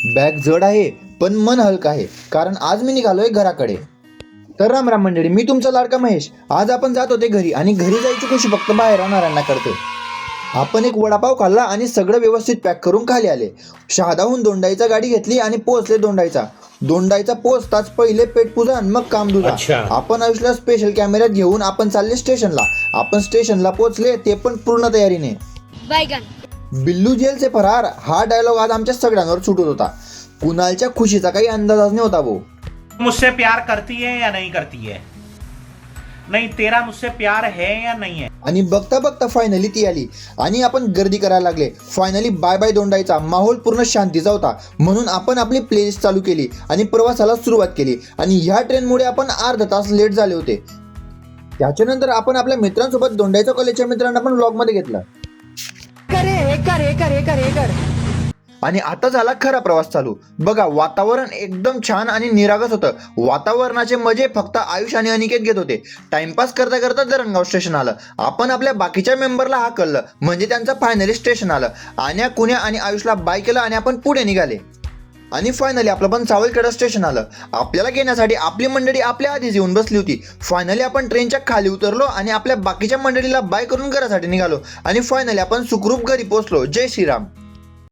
Bag जड आहे पण मन हलकं आहे, कारण आज मी निघालोय घराकडे. तर राम राम मंडळी, मी तुमचा लाडका महेश. आज आपण जात होते घरी, आणि घरी जायची खुशी फक्त बाहेर राहणाऱ्यांना कळते. आपण एक वडापाव खाल्ला आणि सगळं व्यवस्थित पॅक करून खाली आले. शहादाहून दोंडाईचा गाडी घेतली आणि पोहोचले दोंडाईचा पोहोचताच पहिले पेटपूजा आणि मग कामधुजा. आपण आयुषला स्पेशल कॅमेऱ्यात घेऊन आपण चालले स्टेशनला. आपण स्टेशनला पोहोचले, ते पण पूर्ण तयारीने. बिल्लू जेलचे फरार हा डायलॉग आज आमच्या सगळ्यांवर सुटत होता. कुणालच्या खुशीचा काही अंदाजच नव्हता भाऊ. मुझसे प्यार करती है या नहीं करती है, नहीं तेरा मुझसे प्यार है या नहीं है. आणि बघता बघता फायनली ती आली आणि आपण गर्दी करायला लागले. फायनली बाय बाय दोंडाईचा माहोल पूर्ण शांतीचा होता, म्हणून आपण आपली प्लेलिस्ट चालू केली आणि प्रवासाला सुरुवात केली. आणि ह्या ट्रेनमुळे आपण अर्धा तास लेट झाले होते. त्याच्यानंतर आपण आपल्या मित्रांसोबत दोंडाईच्या कॉलेजच्या मित्रांना पण व्लॉग मध्ये घेतलं. आणि आता झाला खरा प्रवास चालू. बघा, वातावरण एकदम छान आणि निरागस होतं. वातावरणाचे मजे फक्त आयुष आणि अनिकेत घेत होते. टाइमपास करता करता धरणगाव स्टेशन आलं. आपण आपल्या बाकीच्या मेंबरला हाकललं, म्हणजे त्यांचं फायनली स्टेशन आलं. आण्या, कुण्या आणि आयुषला बाय केलं आणि आपण पुढे निघाले. आणि फायनली आपलं पण सावळखेडा स्टेशन आलं. आपल्याला घेण्यासाठी आपली मंडळी आपल्या आधीच येऊन बसली होती. फायनली आपण ट्रेनच्या खाली उतरलो आणि आपल्या बाकीच्या मंडळीला बाय करून घरासाठी निघालो. आणि फायनली आपण सुखरूप घरी पोहोचलो. जय श्रीराम.